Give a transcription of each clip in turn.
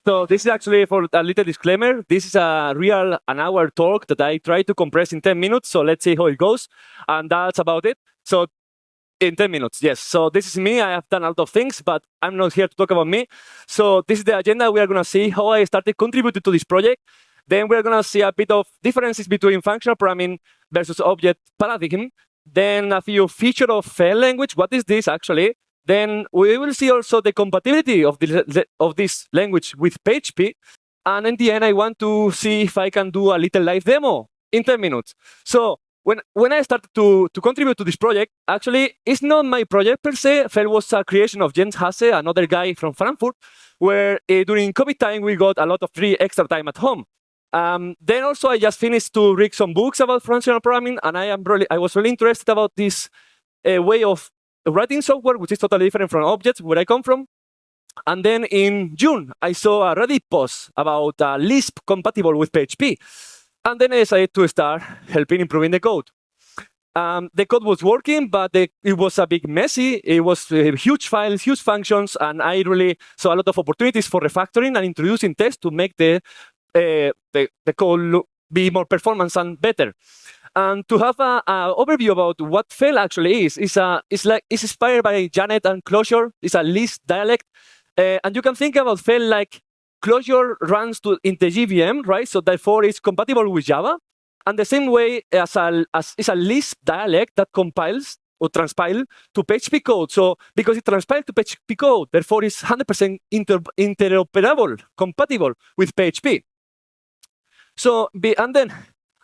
So this is actually for a little disclaimer. This is a real an-hour talk that I try to compress in 10 minutes. So let's see how it goes. And that's about it. So in 10 minutes, yes. So this is me. I have done a lot of things, but I'm not here to talk about me. So this is the agenda. We are going to see how I started contributing to this project. Then we're going to see a bit of differences between functional programming versus object paradigm. Then a few features of Phel language. What is this actually? Then we will see also the compatibility of this language with PHP. And in the end, I want to see if I can do a little live demo in 10 minutes. So when I started to contribute to this project, actually, it's not my project per se. Phel was a creation of Jens Hasse, another guy from Frankfurt, where during COVID time, we got a lot of free extra time at home. Then also, I just finished to read some books about functional programming, and I was really interested about this way of writing software, which is totally different from objects, where I come from. And then in June, I saw a Reddit post about Lisp compatible with PHP. And then I decided to start helping improving the code. The code was working, but it was a big messy. It was huge files, huge functions, and I really saw a lot of opportunities for refactoring and introducing tests to make the code be more performance and better. And to have an overview about what Phel actually is inspired by Janet and Clojure. It's a Lisp dialect. And you can think about Phel like Clojure runs in the JVM, right? So therefore, it's compatible with Java. And the same way as it's a Lisp dialect that compiles or transpiles to PHP code. So because it transpiles to PHP code, therefore, it's 100% interoperable, compatible with PHP. So, and then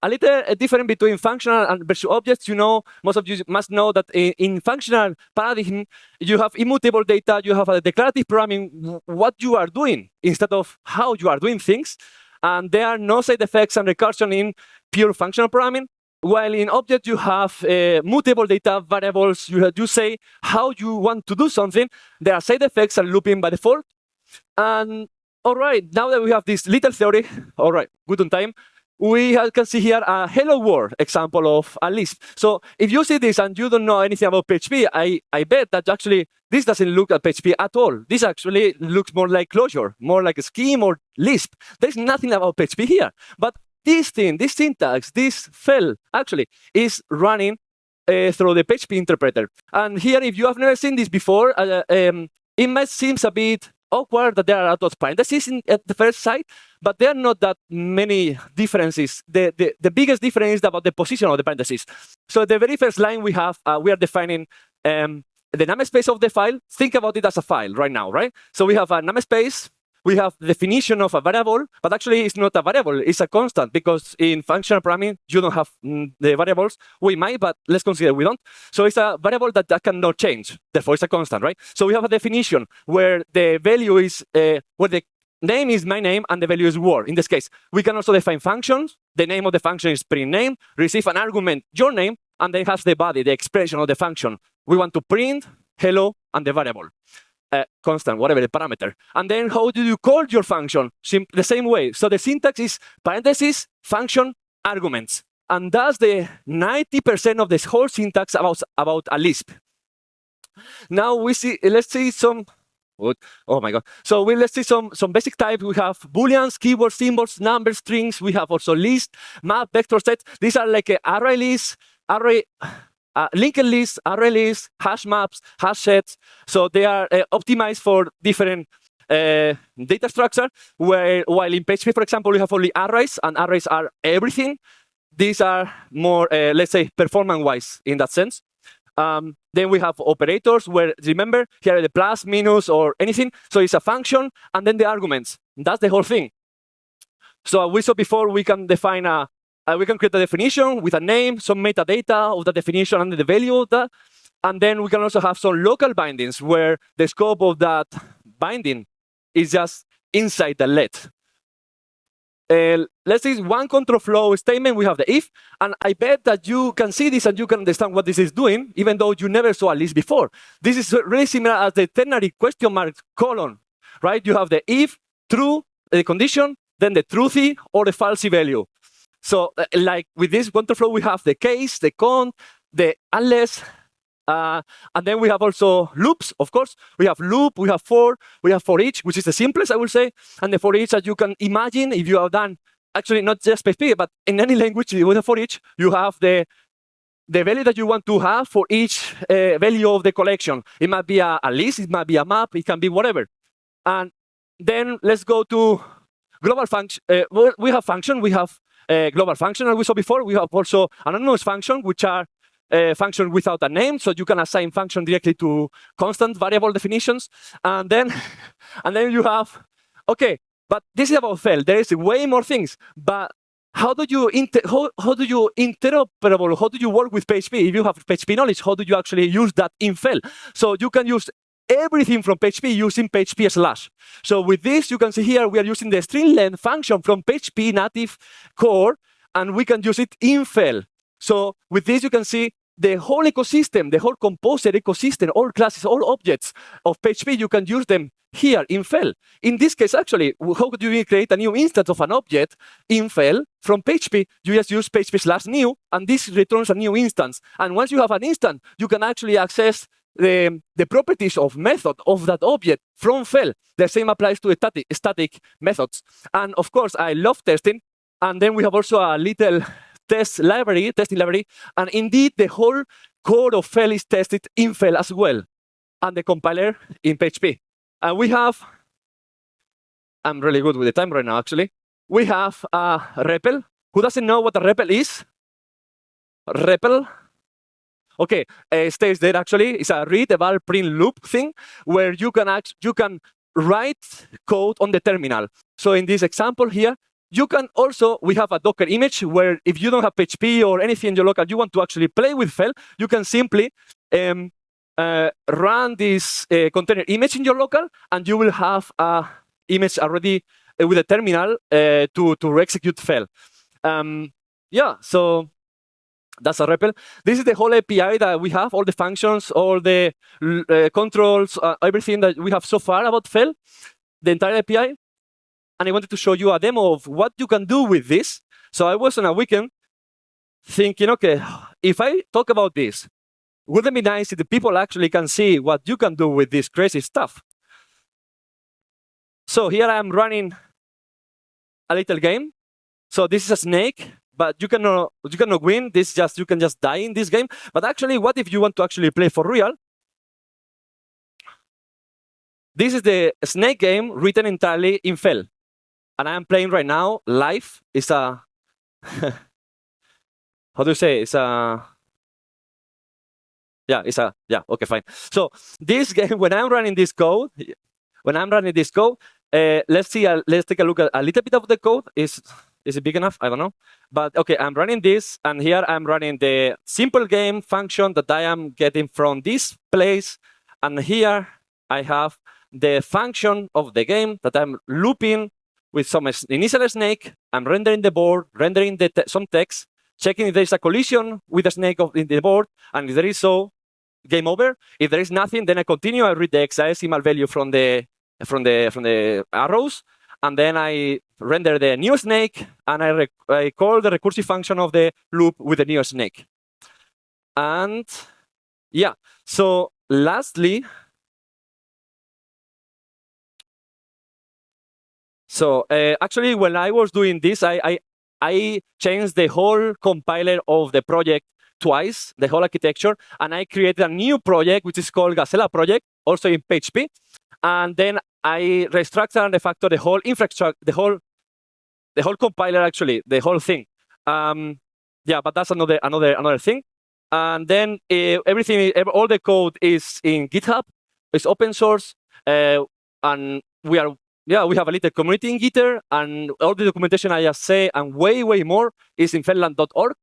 a little different between functional and versus objects. You know, most of you must know that in functional paradigm, you have immutable data, you have a declarative programming, what you are doing instead of how you are doing things. And there are no side effects and recursion in pure functional programming. While in objects, you have mutable data variables. You say how you want to do something. There are side effects and looping by default. And all right, now that we have this little theory, all right, good on time, we can see here a hello world example of a Lisp. So if you see this and you don't know anything about PHP, I bet that actually this doesn't look at PHP at all. This actually looks more like Clojure, more like a scheme or Lisp. There's nothing about PHP here. But this thing, this syntax, this Phel actually is running through the PHP interpreter. And here, if you have never seen this before, it might seem a bit awkward that there are a lot of parentheses at the first sight, but there are not that many differences. The biggest difference is about the position of the parentheses. So the very first line we have, we are defining the namespace of the file. Think about it as a file right now, right? So we have a namespace, we have the definition of a variable, but actually it's not a variable, it's a constant, because in functional programming, you don't have the variables. We might, but let's consider we don't. So it's a variable that cannot change, therefore it's a constant, right? So we have a definition where the value is, where the name is my name and the value is word. In this case, we can also define functions. The name of the function is print name, receive an argument, your name, and then has the body, the expression of the function. We want to print hello and the variable. Constant, whatever the parameter. And then how do you call your function? The same way. So the syntax is parentheses, function, arguments. And that's the 90% of this whole syntax about a Lisp. Now let's see some, oh my God. So let's see some basic types. We have booleans, keywords, symbols, numbers, strings. We have also list, map, vector sets. These are like array lists, linked lists, array lists, hash maps, hash sets. So they are optimized for different data structure, while in PHP, for example, we have only arrays, and arrays are everything. These are more, let's say, performance-wise in that sense. Then we have operators where, remember, here are the plus, minus, or anything. So it's a function, and then the arguments. That's the whole thing. So we saw before, we can define we can create a definition with a name, some metadata of the definition and the value of that. And then we can also have some local bindings where the scope of that binding is just inside the let. Let's see one control flow statement. We have the if, and I bet that you can see this and you can understand what this is doing, even though you never saw a list before. This is really similar as the ternary question mark colon, right? You have the if, true, the condition, then the truthy or the falsy value. So like with this control flow, we have the case, the con, the unless, And then we have also loops, of course. We have loop, we have for each, which is the simplest, I will say. And the for each that you can imagine if you have done, actually not just PHP, but in any language with a for each, you have the value that you want to have for each value of the collection. It might be a list, it might be a map, it can be whatever. And then let's go to global function. We have function, we have global function, as we saw before. We have also anonymous function, which are function without a name, so you can assign function directly to constant variable definitions. And then you have, okay, but this is about Phel. There is way more things, but how do you interoperable? How do you work with PHP? If you have PHP knowledge, how do you actually use that in Phel? So you can use everything from PHP using PHP/. So with this, you can see here we are using the string length function from PHP native core, and we can use it in Phel. So with this, you can see the whole ecosystem, the whole composer ecosystem, all classes, all objects of PHP, you can use them here in Phel. In this case, actually, how could you create a new instance of an object in Phel from PHP? You just use PHP/new, and this returns a new instance. And once you have an instance, you can actually access the properties of method of that object from Phel. The same applies to static methods. And of course, I love testing. And then we have also a little testing library, and indeed the whole code of Phel is tested in Phel as well, and the compiler in PHP. And we have, I'm really good with the time right now, actually. We have a REPL. Who doesn't know what a REPL is? REPL. Okay, stays there actually. It's a read, eval, print, loop thing where you can write code on the terminal. So in this example here, you can also, we have a Docker image where if you don't have PHP or anything in your local, you want to actually play with Phel, you can simply run this container image in your local, and you will have a image already with a terminal to execute Phel. Yeah, so that's a REPL. This is the whole API that we have, all the functions, all the controls, everything that we have so far about Phel, the entire API. And I wanted to show you a demo of what you can do with this. So I was on a weekend thinking, okay, if I talk about this, wouldn't it be nice if the people actually can see what you can do with this crazy stuff? So here I am running a little game. So this is a snake, but you cannot win. This just, you can just die in this game. But actually, what if you want to actually play for real? This is the snake game written entirely in Phel. And I am playing right now live. It's a, how do you say? It's a, yeah, okay, fine. So this game, when I'm running this code, let's take a look at a little bit of the code. Is it big enough? I don't know. But okay, I'm running this, and here I'm running the simple game function that I am getting from this place. And here I have the function of the game that I'm looping with some initial snake. I'm rendering the board, rendering some text, checking if there's a collision with the snake in the board, and if there is, so game over. If there is nothing, then I continue. I read the hexadecimal value from the arrows, and then I render the new snake, and I call the recursive function of the loop with the new snake. And yeah, so lastly, so actually, when I was doing this, I changed the whole compiler of the project twice, the whole architecture, and I created a new project, which is called Gazella project, also in PHP. And then I restructured and refactored the whole infrastructure, the whole compiler, actually, the whole thing. Yeah, but that's another thing. And then all the code is in GitHub. It's open source, and we have a little community in Gitter, and all the documentation I just say and way more is in Phel.org.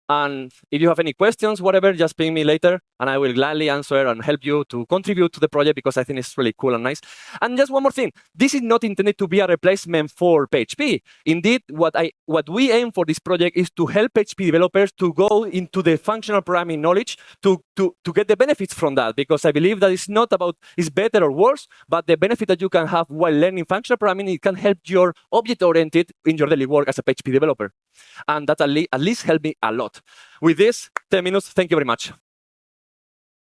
And if you have any questions, whatever, just ping me later, and I will gladly answer and help you to contribute to the project, because I think it's really cool and nice. And just one more thing, this is not intended to be a replacement for PHP. Indeed, what we aim for this project is to help PHP developers to go into the functional programming knowledge to get the benefits from that, because I believe that it's not about it's better or worse, but the benefit that you can have while learning functional programming, it can help your object-oriented in your daily work as a PHP developer. And that at least helped me a lot. With this, 10 minutes, thank you very much.